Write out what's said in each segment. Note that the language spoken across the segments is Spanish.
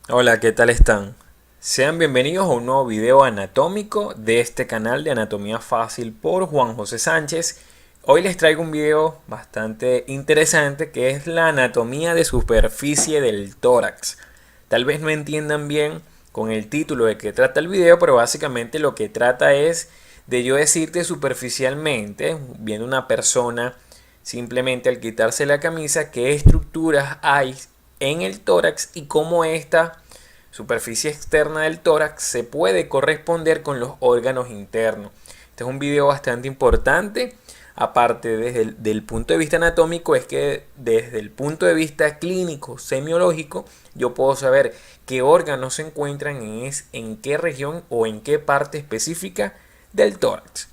Hola, ¿qué tal están? Sean bienvenidos a un nuevo video anatómico de este canal de Anatomía Fácil por Juan José Sánchez. Hoy les traigo un video bastante interesante que es la anatomía de superficie del tórax. Tal vez no entiendan bien con el título de qué trata el video, pero básicamente lo que trata es de yo decirte superficialmente, viendo una persona simplemente al quitarse la camisa, qué estructuras hay en el tórax y cómo esta superficie externa del tórax se puede corresponder con los órganos internos. Este es un video bastante importante. Aparte desde del punto de vista anatómico, es que desde el punto de vista clínico, semiológico, yo puedo saber qué órganos se encuentran en qué región o en qué parte específica del tórax.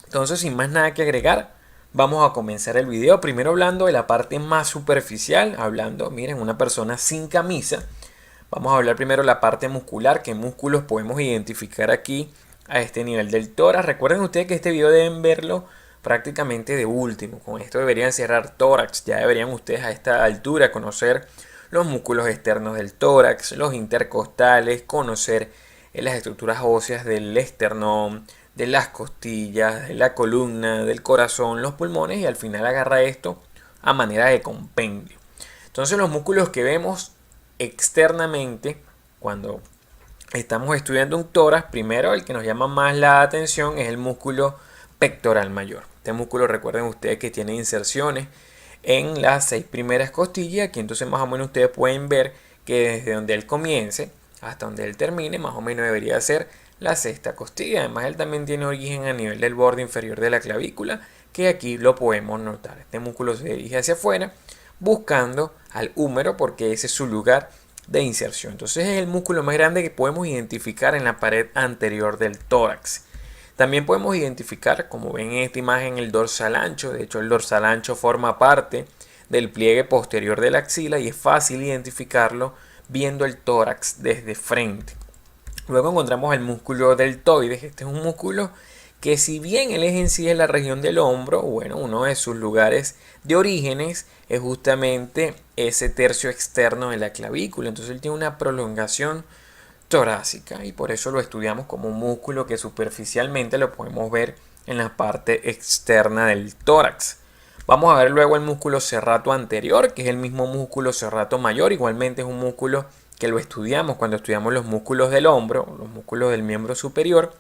Entonces, sin más nada que agregar, vamos a comenzar el video. Primero hablando de la parte más superficial, hablando, miren, una persona sin camisa. Vamos a hablar primero de la parte muscular, qué músculos podemos identificar aquí a este nivel del tórax. Recuerden ustedes que este video deben verlo prácticamente de último. Con esto deberían cerrar tórax. Ya deberían ustedes a esta altura conocer los músculos externos del tórax, los intercostales, conocer las estructuras óseas del esternón, de las costillas, de la columna, del corazón, los pulmones y al final agarra esto a manera de compendio. Entonces los músculos que vemos externamente cuando estamos estudiando un tórax, primero el que nos llama más la atención es el músculo pectoral mayor. Este músculo, recuerden ustedes que tiene inserciones en las 6 primeras costillas. Aquí entonces más o menos ustedes pueden ver que desde donde él comience hasta donde él termine más o menos debería ser la sexta costilla. Además él también tiene origen a nivel del borde inferior de la clavícula, que aquí lo podemos notar. Este músculo se dirige hacia afuera buscando al húmero porque ese es su lugar de inserción. Entonces es el músculo más grande que podemos identificar en la pared anterior del tórax. También podemos identificar, como ven en esta imagen, el dorsal ancho. De hecho, el dorsal ancho forma parte del pliegue posterior de la axila y es fácil identificarlo viendo el tórax desde frente. Luego encontramos el músculo deltoides. Este es un músculo que, si bien el eje en sí es la región del hombro, bueno, uno de sus lugares de orígenes es justamente ese tercio externo de la clavícula. Entonces él tiene una prolongación torácica y por eso lo estudiamos como un músculo que superficialmente lo podemos ver en la parte externa del tórax. Vamos a ver luego el músculo serrato anterior, que es el mismo músculo serrato mayor. Igualmente es un músculo que lo estudiamos cuando estudiamos los músculos del hombro, los músculos del miembro superior,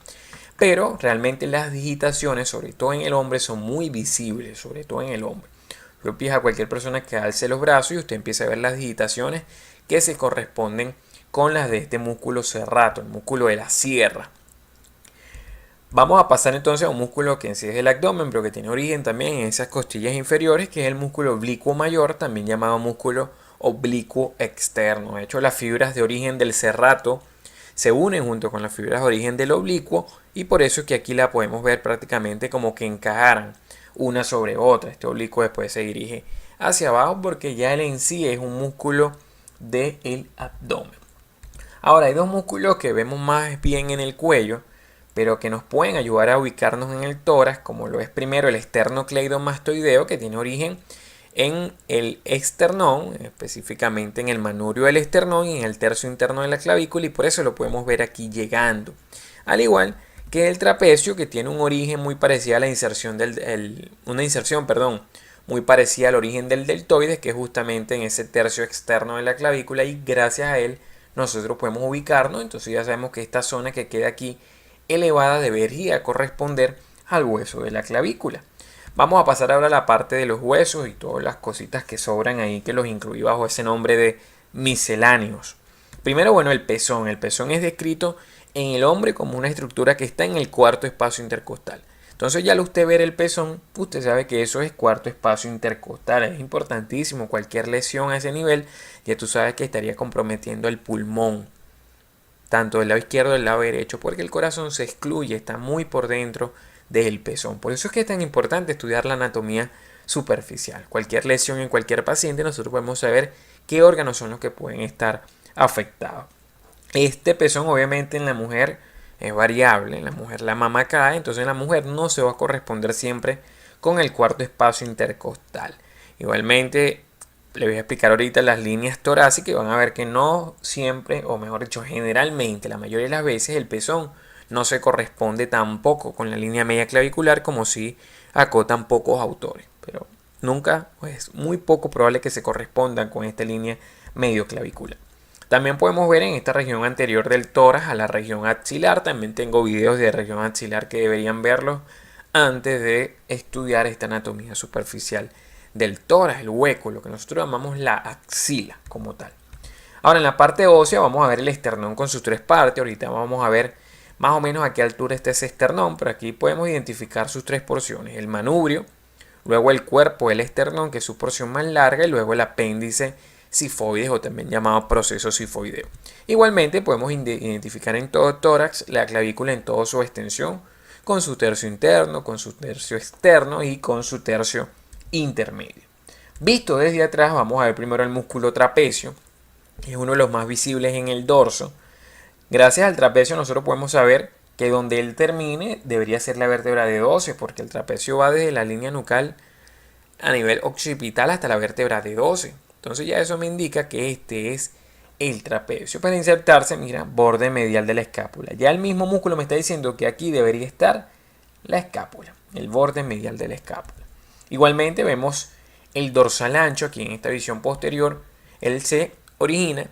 pero realmente las digitaciones, sobre todo en el hombre, son muy visibles, sobre todo en el hombre. Yo empieza a cualquier persona que alce los brazos y usted empieza a ver las digitaciones que se corresponden con las de este músculo serrato, el músculo de la sierra. Vamos a pasar entonces a un músculo que en sí es el abdomen, pero que tiene origen también en esas costillas inferiores, que es el músculo oblicuo mayor, también llamado músculo oblicuo externo. De hecho, las fibras de origen del serrato se unen junto con las fibras de origen del oblicuo y por eso es que aquí la podemos ver prácticamente como que encajaran una sobre otra. Este oblicuo después se dirige hacia abajo porque ya él en sí es un músculo del abdomen. Ahora hay dos músculos que vemos más bien en el cuello, pero que nos pueden ayudar a ubicarnos en el tórax, como lo es primero el esternocleidomastoideo, que tiene origen en el esternón, específicamente en el manurio del esternón y en el tercio interno de la clavícula, y por eso lo podemos ver aquí llegando. Al igual que el trapecio, que tiene un origen muy parecido a la inserción muy parecida al origen del deltoides, que es justamente en ese tercio externo de la clavícula, y gracias a él nosotros podemos ubicarnos. Entonces ya sabemos que esta zona que queda aquí elevada debería corresponder al hueso de la clavícula. Vamos a pasar ahora a la parte de los huesos y todas las cositas que sobran ahí, que los incluí bajo ese nombre de misceláneos. Primero, bueno, el pezón. El pezón es descrito en el hombre como una estructura que está en el cuarto espacio intercostal. Entonces ya al usted ver el pezón, usted sabe que eso es cuarto espacio intercostal. Es importantísimo. Cualquier lesión a ese nivel, ya tú sabes que estaría comprometiendo el pulmón, tanto del lado izquierdo del lado derecho, porque el corazón se excluye, está muy por dentro del pezón. Por eso es que es tan importante estudiar la anatomía superficial. Cualquier lesión en cualquier paciente, nosotros podemos saber qué órganos son los que pueden estar afectados. Este pezón obviamente en la mujer es variable. En la mujer la mama cae, entonces en la mujer no se va a corresponder siempre con el cuarto espacio intercostal. Igualmente les voy a explicar ahorita las líneas torácicas y van a ver que no siempre, o mejor dicho, generalmente, la mayoría de las veces el pezón no se corresponde tampoco con la línea media clavicular como si acotan pocos autores. Pero nunca, pues muy poco probable que se correspondan con esta línea medio clavicular. También podemos ver en esta región anterior del tórax a la región axilar. También tengo videos de región axilar que deberían verlos antes de estudiar esta anatomía superficial del tórax, el hueco, lo que nosotros llamamos la axila como tal. Ahora en la parte ósea vamos a ver el esternón con sus tres partes. Ahorita vamos a ver más o menos a qué altura está ese esternón, pero aquí podemos identificar sus tres porciones: el manubrio, luego el cuerpo del esternón, que es su porción más larga, y luego el apéndice sifoides, o también llamado proceso sifoideo. Igualmente podemos identificar en todo tórax la clavícula en toda su extensión, con su tercio interno, con su tercio externo y con su tercio intermedio. Visto desde atrás, vamos a ver primero el músculo trapecio, que es uno de los más visibles en el dorso. Gracias al trapecio nosotros podemos saber que donde él termine debería ser la vértebra de 12, porque el trapecio va desde la línea nucal a nivel occipital hasta la vértebra de 12. Entonces ya eso me indica que este es el trapecio. Para insertarse, mira, borde medial de la escápula. Ya el mismo músculo me está diciendo que aquí debería estar la escápula, el borde medial de la escápula. Igualmente vemos el dorsal ancho aquí en esta visión posterior. Él se origina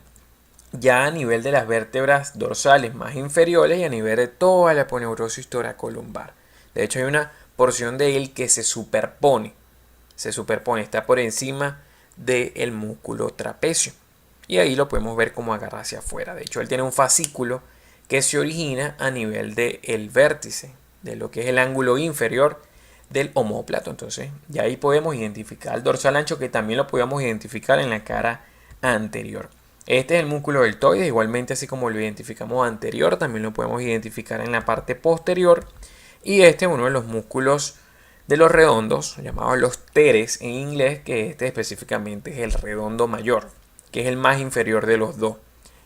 ya a nivel de las vértebras dorsales más inferiores y a nivel de toda la aponeurosis toracolumbar. De hecho hay una porción de él que se superpone, está por encima del músculo trapecio. Y ahí lo podemos ver como agarra hacia afuera. De hecho, él tiene un fascículo que se origina a nivel del vértice, de lo que es el ángulo inferior del omóplato. Entonces, ya ahí podemos identificar el dorsal ancho, que también lo podemos identificar en la cara anterior. Este es el músculo deltoides, igualmente así como lo identificamos anterior, también lo podemos identificar en la parte posterior. Y este es uno de los músculos de los redondos, llamados los teres en inglés, que este específicamente es el redondo mayor, que es el más inferior de los dos.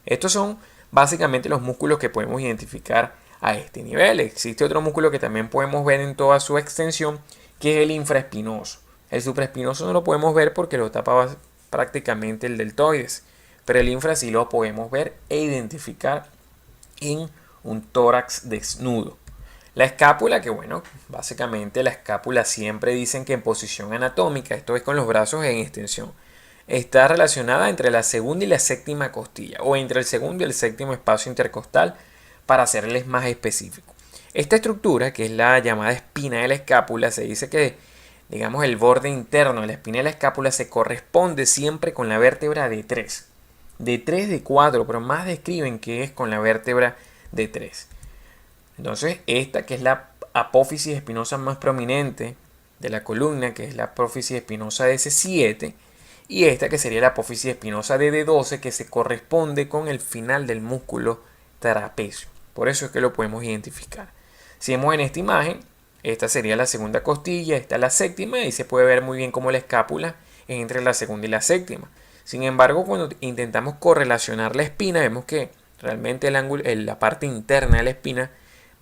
Estos son básicamente los músculos que podemos identificar a este nivel. Existe otro músculo que también podemos ver en toda su extensión, que es el infraespinoso. El supraespinoso no lo podemos ver porque lo tapa prácticamente el deltoides, pero el infra sí lo podemos ver e identificar en un tórax desnudo. La escápula, que bueno, básicamente la escápula siempre dicen que en posición anatómica, esto es con los brazos en extensión, está relacionada entre la segunda y la séptima costilla, o entre el segundo y el séptimo espacio intercostal, para serles más específico. Esta estructura, que es la llamada espina de la escápula, se dice que, digamos, el borde interno de la espina de la escápula se corresponde siempre con la vértebra de 3. De 3, de 4, pero más describen que es con la vértebra de 3. Entonces, esta que es la apófisis espinosa más prominente de la columna, que es la apófisis espinosa de C7, y esta que sería la apófisis espinosa de D12, que se corresponde con el final del músculo trapecio. Por eso es que lo podemos identificar. Si vemos en esta imagen, esta sería la segunda costilla, esta es la séptima, y se puede ver muy bien cómo la escápula es entre la segunda y la séptima. Sin embargo, cuando intentamos correlacionar la espina, vemos que realmente el ángulo, la parte interna de la espina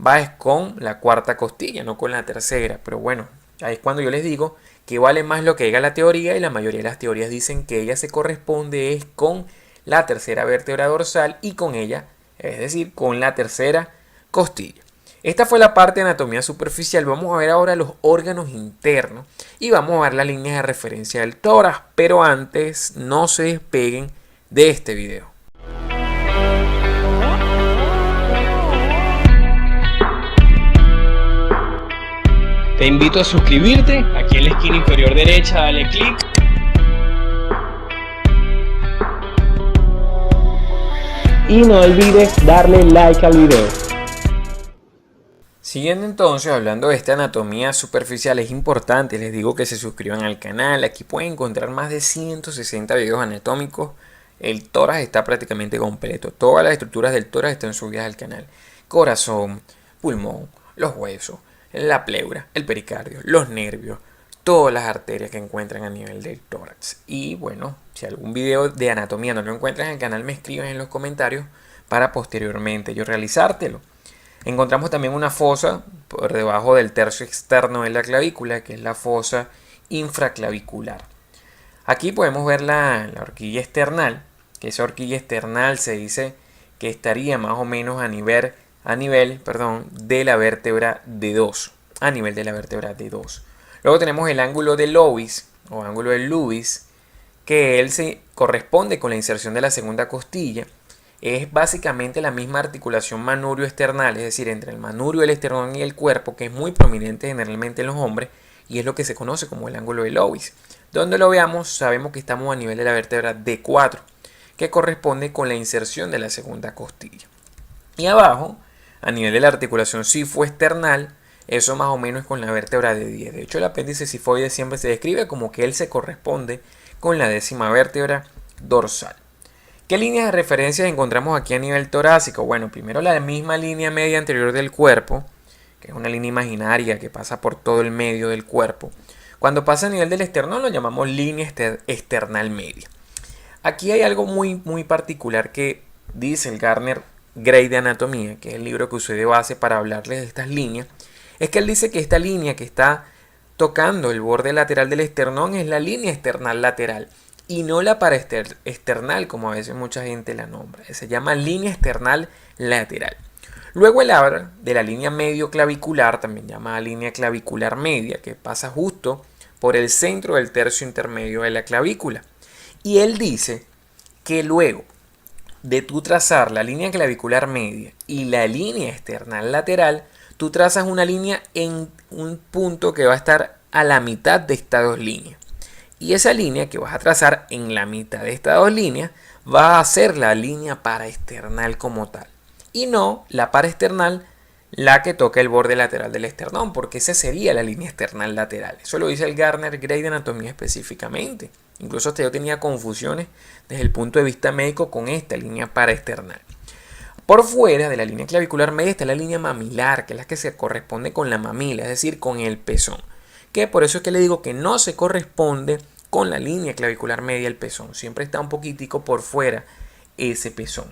va con la cuarta costilla, no con la tercera. Pero bueno, ahí es cuando yo les digo que vale más lo que diga la teoría, y la mayoría de las teorías dicen que ella se corresponde es con la tercera vértebra dorsal y con ella, es decir, con la tercera costilla. Esta fue la parte de anatomía superficial. Vamos a ver ahora los órganos internos y vamos a ver las líneas de referencia del tórax, pero antes no se despeguen de este video. Te invito a suscribirte, aquí en la esquina inferior derecha dale clic. Y no olvides darle like al video. Siguiendo entonces hablando de esta anatomía superficial, es importante, les digo que se suscriban al canal. Aquí pueden encontrar más de 160 videos anatómicos. El tórax está prácticamente completo. Todas las estructuras del tórax están subidas al canal. Corazón, pulmón, los huesos, la pleura, el pericardio, los nervios, todas las arterias que encuentran a nivel del tórax. Y bueno, si algún video de anatomía no lo encuentras en el canal, me escriben en los comentarios para posteriormente yo realizártelo. Encontramos también una fosa por debajo del tercio externo de la clavícula, que es la fosa infraclavicular. Aquí podemos ver la horquilla esternal, que esa horquilla esternal se dice que estaría más o menos a nivel, perdón, de la vértebra D2, a nivel de la vértebra D2. Luego tenemos el ángulo de Lewis o ángulo de Lewis, que él se corresponde con la inserción de la segunda costilla. Es básicamente la misma articulación manurio-esternal, es decir, entre el manurio, el esternón y el cuerpo, que es muy prominente generalmente en los hombres, y es lo que se conoce como el ángulo de Lewis. Donde lo veamos, sabemos que estamos a nivel de la vértebra D4, que corresponde con la inserción de la segunda costilla. Y abajo, a nivel de la articulación sifoesternal, eso más o menos es con la vértebra D10. De hecho, el apéndice sifoide siempre se describe como que él se corresponde con la 10ª vértebra dorsal. ¿Qué líneas de referencia encontramos aquí a nivel torácico? Bueno, primero la misma línea media anterior del cuerpo, que es una línea imaginaria que pasa por todo el medio del cuerpo. Cuando pasa a nivel del esternón lo llamamos línea esternal media. Aquí hay algo muy particular que dice el Gardner Gray de Anatomía, que es el libro que usé de base para hablarles de estas líneas. Es que él dice que esta línea que está tocando el borde lateral del esternón es la línea esternal lateral y no la paraesternal, como a veces mucha gente la nombra. Se llama línea esternal lateral. Luego él habla de la línea medio clavicular, también llamada línea clavicular media, que pasa justo por el centro del tercio intermedio de la clavícula. Y él dice que luego de tú trazar la línea clavicular media y la línea esternal lateral, tú trazas una línea en un punto que va a estar a la mitad de estas dos líneas. Y esa línea que vas a trazar en la mitad de estas dos líneas va a ser la línea paraesternal como tal. Y no la paraesternal, la que toca el borde lateral del esternón, porque esa sería la línea esternal lateral. Eso lo dice el Gardner Gray de Anatomía específicamente. Incluso hasta yo tenía confusiones desde el punto de vista médico con esta línea paraesternal. Por fuera de la línea clavicular media está la línea mamilar, que es la que se corresponde con la mamila, es decir, con el pezón. Que por eso es que le digo que no se corresponde con la línea clavicular media el pezón. Siempre está un poquitico por fuera ese pezón.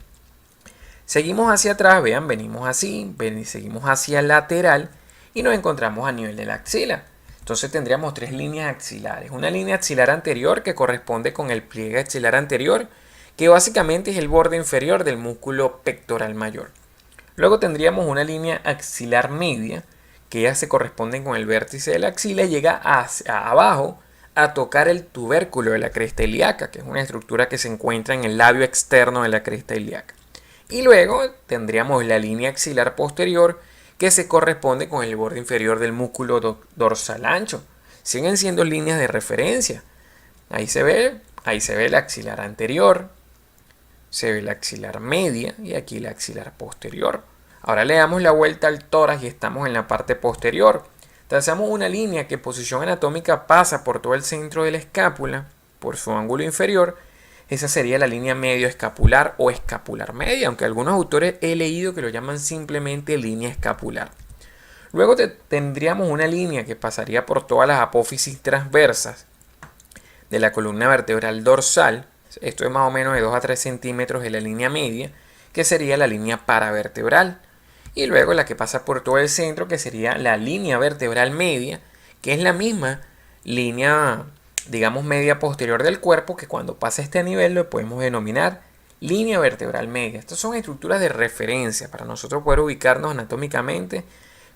Seguimos hacia atrás, vean, venimos así, seguimos hacia el lateral y nos encontramos a nivel de la axila. Entonces tendríamos tres líneas axilares. Una línea axilar anterior que corresponde con el pliegue axilar anterior, que básicamente es el borde inferior del músculo pectoral mayor. Luego tendríamos una línea axilar media, que ya se corresponde con el vértice de la axila y llega hacia abajo a tocar el tubérculo de la cresta ilíaca, que es una estructura que se encuentra en el labio externo de la cresta ilíaca. Y luego tendríamos la línea axilar posterior, que se corresponde con el borde inferior del músculo dorsal ancho. Siguen siendo líneas de referencia. Ahí se ve el axilar anterior, se ve la axilar media y aquí la axilar posterior. Ahora le damos la vuelta al tórax y estamos en la parte posterior. Trazamos una línea que en posición anatómica pasa por todo el centro de la escápula, por su ángulo inferior. Esa sería la línea medio escapular o escapular media, aunque algunos autores he leído que lo llaman simplemente línea escapular. Luego tendríamos una línea que pasaría por todas las apófisis transversas de la columna vertebral dorsal. Esto es más o menos de 2 a 3 centímetros de la línea media, que sería la línea paravertebral. Y luego la que pasa por todo el centro, que sería la línea vertebral media, que es la misma línea, digamos, media posterior del cuerpo, que cuando pasa este nivel lo podemos denominar línea vertebral media. Estas son estructuras de referencia para nosotros poder ubicarnos anatómicamente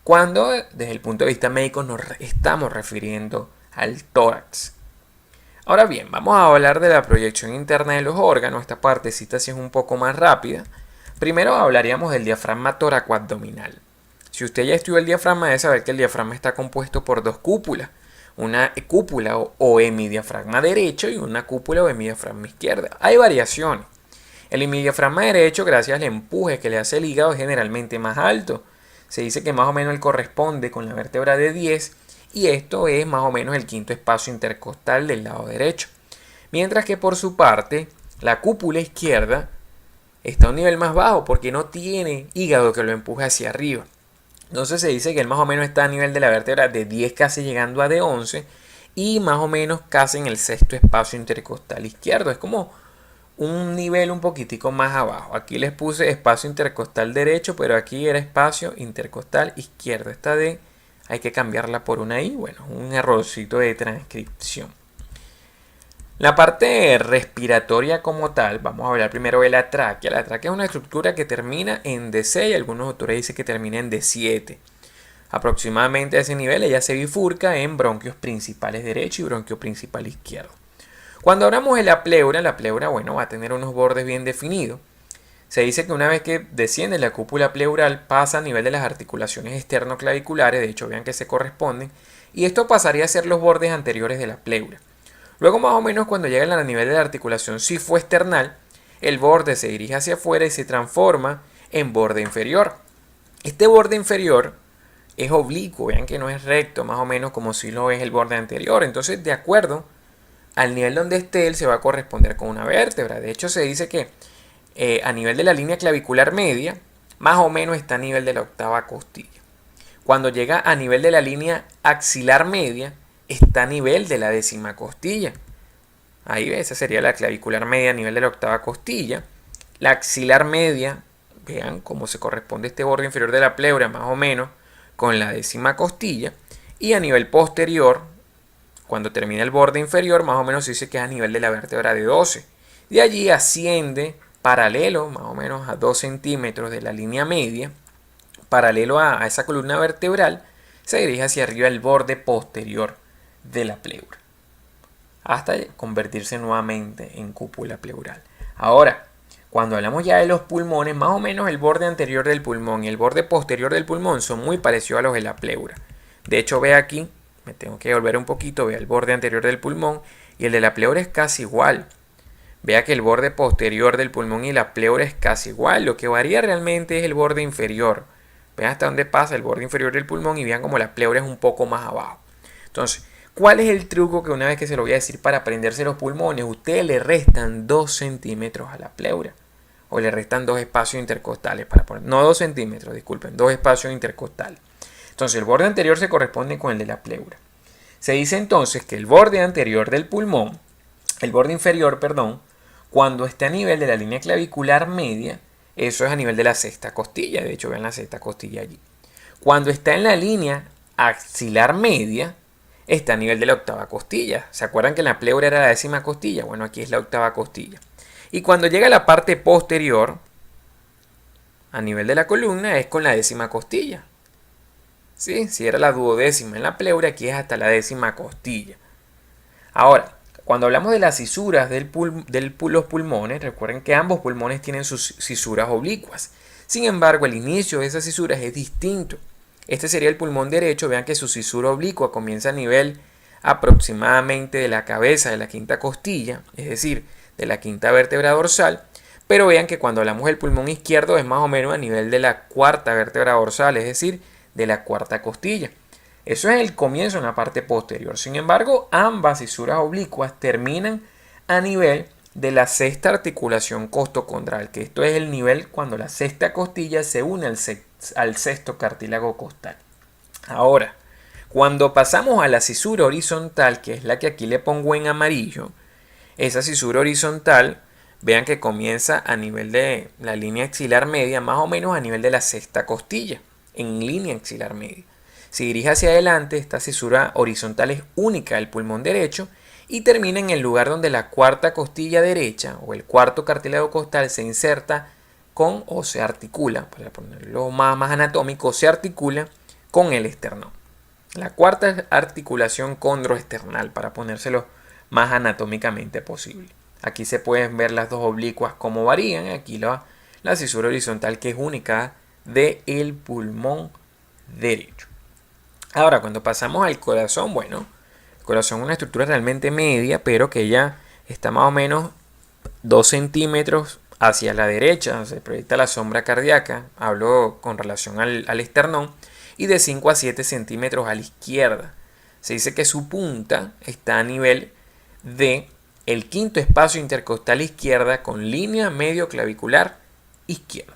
cuando desde el punto de vista médico nos estamos refiriendo al tórax. Ahora bien, vamos a hablar de la proyección interna de los órganos. Esta partecita sí es un poco más rápida. Primero hablaríamos del diafragma tóraco-abdominal. Si usted ya estudió el diafragma, debe saber que el diafragma está compuesto por dos cúpulas. Una cúpula o hemidiafragma derecho y una cúpula o hemidiafragma izquierda. Hay variaciones. El hemidiafragma derecho, gracias al empuje que le hace el hígado, es generalmente más alto. Se dice que más o menos él corresponde con la vértebra de 10 y esto es más o menos el quinto espacio intercostal del lado derecho. Mientras que por su parte, la cúpula izquierda está a un nivel más bajo porque no tiene hígado que lo empuje hacia arriba. Entonces se dice que él más o menos está a nivel de la vértebra de 10 casi llegando a D11 y más o menos casi en el sexto espacio intercostal izquierdo. Es como un nivel un poquitico más abajo. Aquí les puse espacio intercostal derecho, pero aquí era espacio intercostal izquierdo. Esta D hay que cambiarla por una I. Bueno, un errorcito de transcripción. La parte respiratoria como tal, vamos a hablar primero de la tráquea. La tráquea es una estructura que termina en D6, algunos autores dicen que termina en D7. Aproximadamente a ese nivel ella se bifurca en bronquios principales derecho y bronquio principal izquierdo. Cuando hablamos de la pleura, bueno, va a tener unos bordes bien definidos. Se dice que una vez que desciende la cúpula pleural pasa a nivel de las articulaciones externoclaviculares, de hecho vean que se corresponden, y esto pasaría a ser los bordes anteriores de la pleura. Luego más o menos cuando llega a nivel de la articulación sifoesternal, el borde se dirige hacia afuera y se transforma en borde inferior. Este borde inferior es oblicuo, vean que no es recto, más o menos como si lo es el borde anterior. Entonces, de acuerdo al nivel donde esté, él se va a corresponder con una vértebra. De hecho, se dice que a nivel de la línea clavicular media, más o menos está a nivel de la octava costilla. Cuando llega a nivel de la línea axilar media, está a nivel de la décima costilla. Ahí ve, esa sería la clavicular media a nivel de la octava costilla. La axilar media, vean cómo se corresponde este borde inferior de la pleura, más o menos, con la décima costilla. Y a nivel posterior, cuando termina el borde inferior, más o menos se dice que es a nivel de la vértebra de 12. De allí asciende paralelo, más o menos a 2 centímetros de la línea media, paralelo a esa columna vertebral, se dirige hacia arriba el borde posterior de la pleura, hasta convertirse nuevamente en cúpula pleural. Ahora, cuando hablamos ya de los pulmones, más o menos el borde anterior del pulmón y el borde posterior del pulmón son muy parecidos a los de la pleura. De hecho, ve aquí, me tengo que volver un poquito, vea el borde anterior del pulmón y el de la pleura es casi igual. Vea que el borde posterior del pulmón y la pleura es casi igual. Lo que varía realmente es el borde inferior. Vean hasta dónde pasa el borde inferior del pulmón y vean como la pleura es un poco más abajo. Entonces, ¿cuál es el truco que una vez que se lo voy a decir para aprenderse los pulmones? Ustedes le restan 2 centímetros a la pleura. O le restan 2 espacios intercostales para poner. No 2 centímetros, disculpen, 2 espacios intercostales. Entonces, el borde anterior se corresponde con el de la pleura. Se dice entonces que el borde anterior del pulmón, el borde inferior, perdón, cuando está a nivel de la línea clavicular media, eso es a nivel de la sexta costilla. De hecho, vean la sexta costilla allí. Cuando está en la línea axilar media, está a nivel de la octava costilla. ¿Se acuerdan que en la pleura era la décima costilla? Bueno, aquí es la octava costilla. Y cuando llega a la parte posterior, a nivel de la columna, es con la décima costilla. ¿Sí? Si era la duodécima en la pleura, aquí es hasta la décima costilla. Ahora, cuando hablamos de las cisuras de los pulmones, recuerden que ambos pulmones tienen sus cisuras oblicuas. Sin embargo, el inicio de esas cisuras es distinto. Este sería el pulmón derecho. Vean que su cisura oblicua comienza a nivel aproximadamente de la cabeza de la quinta costilla, es decir, de la quinta vértebra dorsal. Pero vean que cuando hablamos del pulmón izquierdo es más o menos a nivel de la cuarta vértebra dorsal, es decir, de la cuarta costilla. Eso es el comienzo en la parte posterior. Sin embargo, ambas cisuras oblicuas terminan a nivel de la sexta articulación costocondral, que esto es el nivel cuando la sexta costilla se une al sexto cartílago costal. Ahora, cuando pasamos a la cisura horizontal, que es la que aquí le pongo en amarillo, esa cisura horizontal, vean que comienza a nivel de la línea axilar media, más o menos a nivel de la sexta costilla, en línea axilar media. Se dirige hacia adelante, esta cisura horizontal es única del pulmón derecho y termina en el lugar donde la cuarta costilla derecha o el cuarto cartílago costal se inserta con o se articula, para ponerlo más anatómico, se articula con el esternón. La cuarta articulación condroesternal, para ponérselo más anatómicamente posible. Aquí se pueden ver las dos oblicuas cómo varían. Aquí la cisura horizontal que es única del pulmón derecho. Ahora, cuando pasamos al corazón, bueno, el corazón es una estructura realmente media, pero que ya está más o menos 2 centímetros hacia la derecha, se proyecta la sombra cardíaca, hablo con relación al esternón, y de 5 a 7 centímetros a la izquierda. Se dice que su punta está a nivel de el quinto espacio intercostal izquierda con línea medio clavicular izquierda.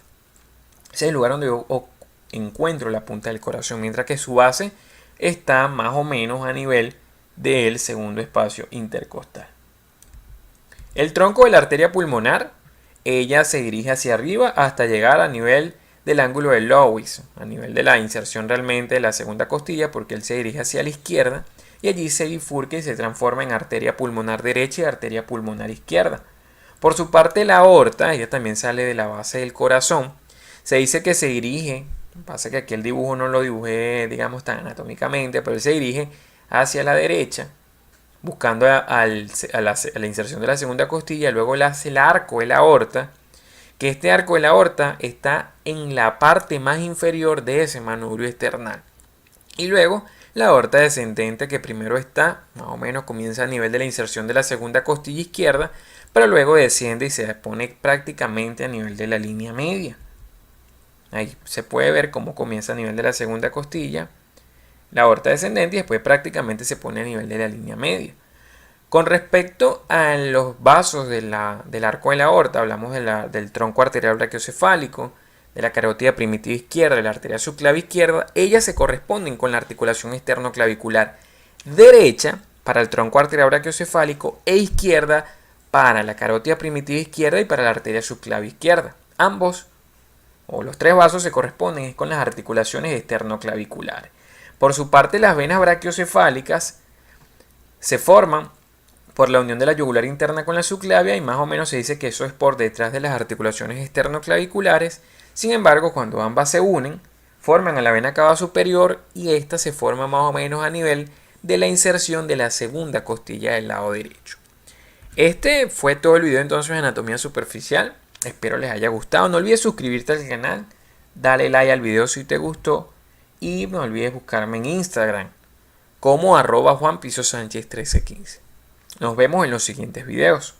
Ese es el lugar donde yo encuentro la punta del corazón, mientras que su base está más o menos a nivel del segundo espacio intercostal. El tronco de la arteria pulmonar, ella se dirige hacia arriba hasta llegar a nivel del ángulo de Lewis, a nivel de la inserción realmente de la segunda costilla, porque él se dirige hacia la izquierda. y allí se bifurca y se transforma en arteria pulmonar derecha y arteria pulmonar izquierda. Por su parte, la aorta, ella también sale de la base del corazón. Se dice que se dirige, pasa que aquí el dibujo no lo dibujé, digamos, tan anatómicamente, pero él se dirige hacia la derecha, buscando a la inserción de la segunda costilla. Luego le hace el arco de la aorta, que este arco de la aorta está en la parte más inferior de ese manubrio esternal. Y luego la aorta descendente, que primero está, más o menos comienza a nivel de la inserción de la segunda costilla izquierda, pero luego desciende y se pone prácticamente a nivel de la línea media. Ahí se puede ver cómo comienza a nivel de la segunda costilla, la aorta descendente, y después prácticamente se pone a nivel de la línea media. Con respecto a los vasos del arco de la aorta, hablamos del tronco arterial brachiocefálico, de la carótida primitiva izquierda, de la arteria subclavia izquierda. Ellas se corresponden con la articulación esternoclavicular derecha para el tronco arterial brachiocefálico e izquierda para la carótida primitiva izquierda y para la arteria subclavia izquierda. Ambos o los tres vasos se corresponden con las articulaciones esternoclaviculares. Por su parte, las venas brachiocefálicas se forman por la unión de la yugular interna con la subclavia, y más o menos se dice que eso es por detrás de las articulaciones esternoclaviculares. Sin embargo, cuando ambas se unen, forman a la vena cava superior, y esta se forma más o menos a nivel de la inserción de la segunda costilla del lado derecho. Este fue todo el video entonces de anatomía superficial. Espero les haya gustado. No olvides suscribirte al canal, dale like al video si te gustó, y no olvides buscarme en Instagram como @JuanPizzoSánchez1315. Nos vemos en los siguientes videos.